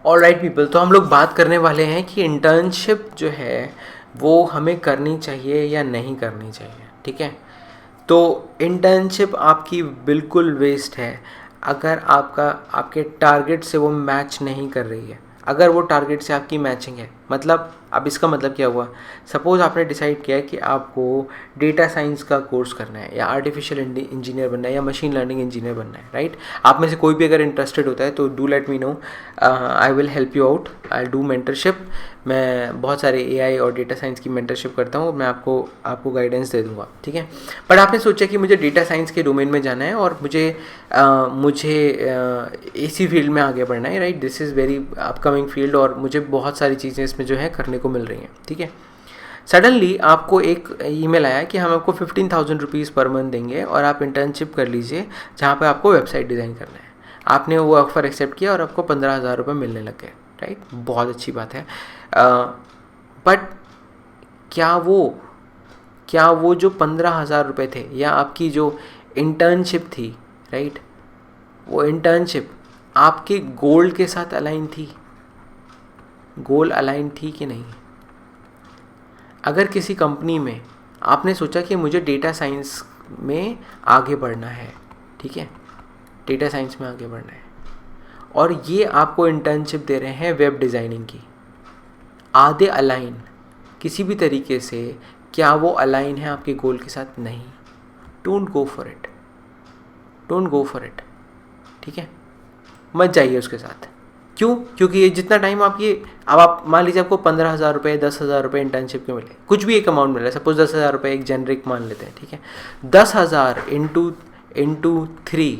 Alright people, तो हम लोग बात करने वाले हैं कि इंटर्नशिप जो है वो हमें करनी चाहिए या नहीं करनी चाहिए। ठीक है, तो इंटर्नशिप आपकी बिल्कुल वेस्ट है अगर आपके टारगेट से वो मैच नहीं कर रही है। अगर वो टारगेट से आपकी मैचिंग है, मतलब अब इसका मतलब क्या हुआ, सपोज़ आपने डिसाइड किया है कि आपको डेटा साइंस का कोर्स करना है या आर्टिफिशियल इंजीनियर बनना है या मशीन लर्निंग इंजीनियर बनना है, राइट। आप में से कोई भी अगर इंटरेस्टेड होता है तो do let me know, I will help you out, I do mentorship. मैं बहुत सारे एआई और डेटा साइंस की मेंटरशिप करता हूँ, मैं आपको गाइडेंस दे दूँगा। ठीक है, बट आपने सोचा कि मुझे डेटा साइंस के डोमेन में जाना है और मुझे इसी फील्ड में आगे बढ़ना है, right. This is very upcoming field और मुझे बहुत सारी चीज़ें इसमें जो है करने को मिल रही हैं। ठीक है, सडनली आपको एक ईमेल आया कि हम आपको 15,000 रुपीज़ पर मंथ देंगे और आप इंटर्नशिप कर लीजिए जहाँ पे आपको वेबसाइट डिज़ाइन करना है। आपने वो ऑफर एक्सेप्ट किया और आपको 15,000 रुपये मिलने लग गए, राइट। बहुत अच्छी बात है, बट क्या वो जो 15,000 रुपये थे या आपकी जो इंटर्नशिप थी, राइट, वो इंटर्नशिप आपके गोल के साथ अलाइन थी? गोल अलाइन थी कि नहीं? अगर किसी कंपनी में आपने सोचा कि मुझे डेटा साइंस में आगे बढ़ना है, ठीक है, डेटा साइंस में आगे बढ़ना है, और ये आपको इंटर्नशिप दे रहे हैं वेब डिज़ाइनिंग की, आधे अलाइन किसी भी तरीके से, क्या वो अलाइन है आपके गोल के साथ? नहीं। Don't go for it, don't go for it. ठीक है, मत जाइए उसके साथ। क्यों? क्योंकि ये जितना टाइम अब आप मान लीजिए आपको 15,000 रुपये 10,000 रुपये इंटर्नशिप के मिले, कुछ भी एक अमाउंट मिल रहा है, सपोज 10,000 रुपये एक जेनरिक मान लेते हैं। ठीक है, 10,000 इंटू 3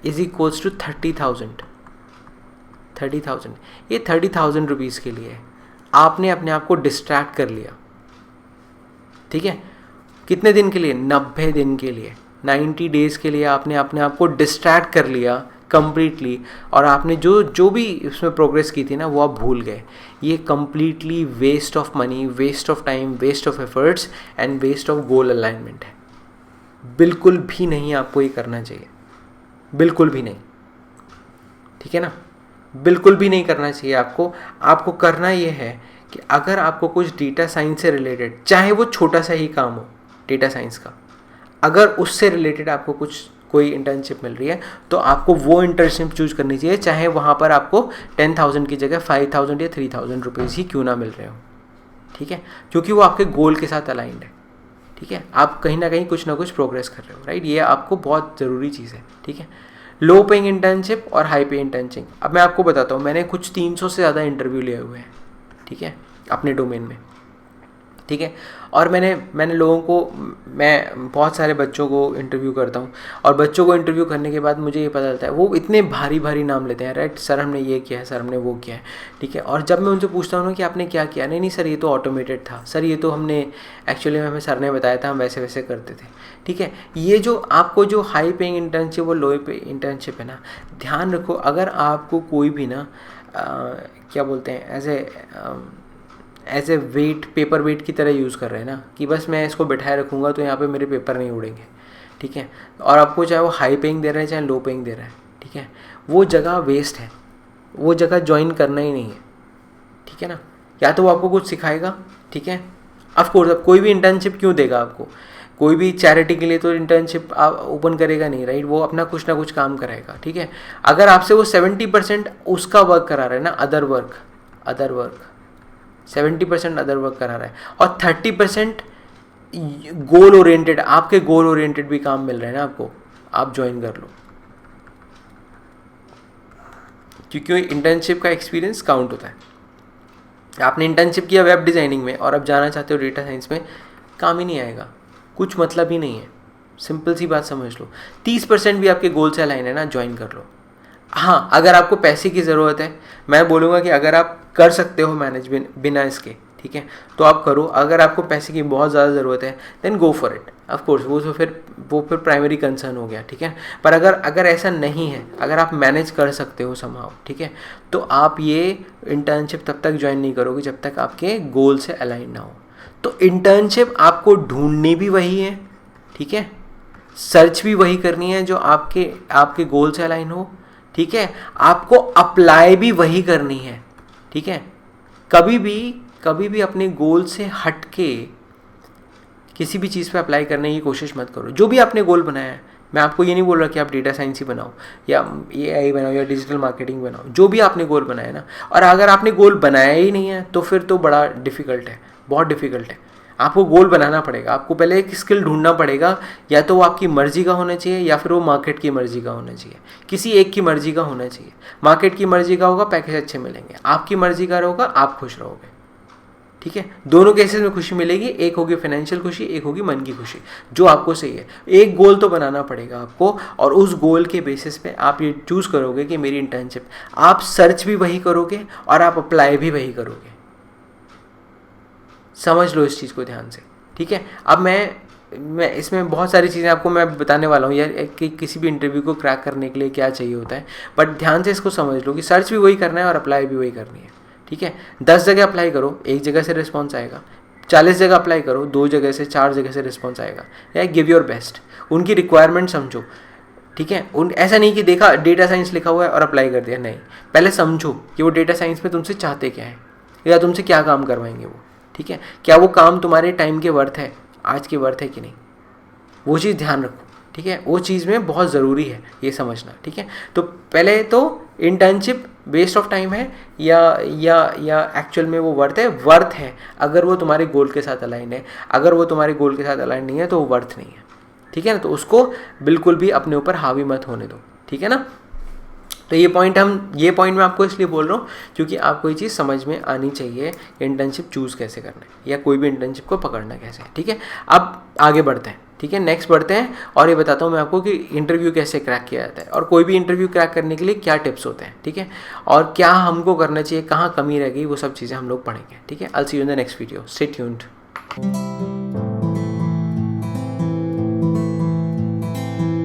इज इक्वल्स टू 30,000। 30,000, ये 30,000 रुपीज़ के लिए आपने अपने आप को डिस्ट्रैक्ट कर लिया। ठीक है, कितने दिन के लिए? 90 दिन के लिए, 90 डेज़ के लिए आपने अपने आप को डिस्ट्रैक्ट कर लिया कम्प्लीटली, और आपने जो भी इसमें प्रोग्रेस की थी ना वो आप भूल गए। ये completely waste of money, waste of time, waste of efforts and waste of goal alignment है। बिल्कुल भी नहीं आपको ये करना चाहिए, बिल्कुल भी नहीं। ठीक है ना, बिल्कुल भी नहीं करना चाहिए आपको करना ये है कि अगर आपको कुछ डेटा साइंस से रिलेटेड, चाहे वो छोटा सा ही काम हो डेटा साइंस का, अगर उससे रिलेटेड आपको कोई इंटर्नशिप मिल रही है तो आपको वो इंटर्नशिप चूज करनी चाहिए, चाहे वहाँ पर आपको 10,000 की जगह 5,000 या 3,000 रुपीज़ ही क्यों ना मिल रहे हो। ठीक है, क्योंकि वो आपके गोल के साथ अलाइंड है। ठीक है, आप कहीं ना कहीं कुछ ना कुछ प्रोग्रेस कर रहे हो, राइट। ये आपको बहुत ज़रूरी चीज़ है। ठीक है, लो पेइंग इंटर्नशिप और हाई पे इंटर्नशिप। अब मैं आपको बताता हूँ, मैंने कुछ 300 से ज़्यादा इंटरव्यू लिए हुए हैं, ठीक है, अपने डोमेन में। ठीक है, और मैंने लोगों को, मैं बहुत सारे बच्चों को इंटरव्यू करता हूँ, और बच्चों को इंटरव्यू करने के बाद मुझे ये पता चलता है वो इतने भारी भारी नाम लेते हैं, राइट। सर हमने ये किया है, सर हमने वो किया है। ठीक है, और जब मैं उनसे पूछता हूँ ना कि आपने क्या किया, नहीं सर ये तो ऑटोमेटेड था, सर ये तो हमने एक्चुअली हमें सर ने बताया था, हम वैसे वैसे करते थे। ठीक है, ये जो आपको जो हाई पेइंग इंटर्नशिप और लो पे इंटर्नशिप है ना, ध्यान रखो, अगर आपको कोई भी ना क्या बोलते हैं, as a weight, paper weight की तरह यूज़ कर रहे हैं ना, कि बस मैं इसको बिठाए रखूँगा तो यहाँ पे मेरे पेपर नहीं उड़ेंगे। ठीक है, और आपको चाहे वो हाई पेइंग दे रहे हैं चाहे लो पेइंग दे रहे हैं, ठीक है, वो जगह वेस्ट है, वो जगह ज्वाइन करना ही नहीं है। ठीक है ना, या तो वो आपको कुछ सिखाएगा, ठीक है, ऑफकोर्स। अब कोई भी इंटर्नशिप क्यों देगा आपको, कोई भी चैरिटी के लिए तो इंटर्नशिप आप ओपन करेगा नहीं, राइट। वो अपना कुछ ना कुछ काम कराएगा। ठीक है, अगर आपसे वो 70% उसका वर्क करा रहा है ना, अदर वर्क 70% अदर वर्क करा रहा है, और 30% गोल ओरिएंटेड, आपके गोल ओरिएंटेड भी काम मिल रहे हैं ना आपको, आप ज्वाइन कर लो, क्योंकि इंटर्नशिप का एक्सपीरियंस काउंट होता है। आपने इंटर्नशिप किया वेब डिज़ाइनिंग में और अब जाना चाहते हो डेटा साइंस में, काम ही नहीं आएगा, कुछ मतलब ही नहीं है। सिंपल सी बात समझ लो, 30% भी आपके गोल से अलाइन है ना, ज्वाइन कर लो। हाँ, अगर आपको पैसे की ज़रूरत है, मैं बोलूँगा कि अगर आप कर सकते हो मैनेज बिना इसके, ठीक है, तो आप करो। अगर आपको पैसे की बहुत ज़्यादा ज़रूरत है then go for it, of course. वो फिर प्राइमरी कंसर्न हो गया, ठीक है। पर अगर ऐसा नहीं है, अगर आप मैनेज कर सकते हो समहाउ, ठीक है, तो आप ये इंटर्नशिप तब तक ज्वाइन नहीं करोगे जब तक आपके गोल से अलाइन ना हो। तो इंटर्नशिप आपको ढूंढनी भी वही है, ठीक है, सर्च भी वही करनी है जो आपके गोल से अलाइन हो, ठीक है, आपको अप्लाई भी वही करनी है, ठीक है। कभी भी अपने गोल से हट के किसी भी चीज़ पे अप्लाई करने की कोशिश मत करो। जो भी आपने गोल बनाया है, मैं आपको ये नहीं बोल रहा कि आप डेटा साइंस ही बनाओ या AI बनाओ या डिजिटल मार्केटिंग बनाओ, जो भी आपने गोल बनाया है ना, और अगर आपने गोल बनाया ही नहीं है तो फिर तो बड़ा डिफ़िकल्ट है, बहुत डिफ़िकल्ट है। आपको गोल बनाना पड़ेगा, आपको पहले एक स्किल ढूंढना पड़ेगा, या तो वो आपकी मर्जी का होना चाहिए या फिर वो मार्केट की मर्जी का होना चाहिए, किसी एक की मर्जी का होना चाहिए। मार्केट की मर्जी का होगा, पैकेज अच्छे मिलेंगे, आपकी मर्जी का होगा, आप खुश रहोगे, ठीक है। दोनों केसेस में खुशी मिलेगी, एक होगी फाइनेंशियल खुशी, एक होगी मन की खुशी, जो आपको सही है। एक गोल तो बनाना पड़ेगा आपको, और उस गोल के बेसिस पे आप ये चूज़ करोगे कि मेरी इंटर्नशिप, आप सर्च भी वही करोगे और आप अप्लाई भी वही करोगे। समझ लो इस चीज़ को ध्यान से, ठीक है। अब मैं इसमें बहुत सारी चीज़ें आपको मैं बताने वाला हूँ यार कि किसी भी इंटरव्यू को क्रैक करने के लिए क्या चाहिए होता है, बट ध्यान से इसको समझ लो कि सर्च भी वही करना है और अप्लाई भी वही करनी है, ठीक है। 10 जगह अप्लाई करो, एक जगह से रिस्पॉन्स आएगा। 40 जगह अप्लाई करो, 2 जगह से 4 जगह से रिस्पॉन्स आएगा। या गिव योर बेस्ट, उनकी रिक्वायरमेंट समझो, ठीक है। ऐसा नहीं कि देखा डेटा साइंस लिखा हुआ है और अप्लाई कर दिया, नहीं। पहले समझो कि वो डेटा साइंस में तुमसे चाहते क्या है, या तुमसे क्या काम करवाएंगे वो, ठीक है। क्या वो काम तुम्हारे टाइम के वर्थ है, आज के वर्थ है कि नहीं, वो चीज़ ध्यान रखो, ठीक है। वो चीज़ में बहुत ज़रूरी है ये समझना, ठीक है। तो पहले तो इंटर्नशिप वेस्ट ऑफ टाइम है या एक्चुअल में वो वर्थ है अगर वो तुम्हारे गोल के साथ अलाइन है। अगर वो तुम्हारे गोल के साथ अलाइन नहीं है तो वो वर्थ नहीं है, ठीक है ना। तो उसको बिल्कुल भी अपने ऊपर हावी मत होने दो, ठीक है ना। तो ये पॉइंट मैं आपको इसलिए बोल रहा हूँ क्योंकि आपको ये चीज़ समझ में आनी चाहिए इंटर्नशिप चूज़ कैसे करना है या कोई भी इंटर्नशिप को पकड़ना कैसे है, ठीक है। अब आगे बढ़ते हैं, ठीक है, नेक्स्ट बढ़ते हैं और ये बताता हूँ मैं आपको कि इंटरव्यू कैसे क्रैक किया जाता है और कोई भी इंटरव्यू क्रैक करने के लिए क्या टिप्स होते हैं, ठीक है, और क्या हमको करना चाहिए, कहाँ कमी रह गई, वो सब चीज़ें हम लोग पढ़ेंगे, ठीक है। I will see you in the next video, stay tuned.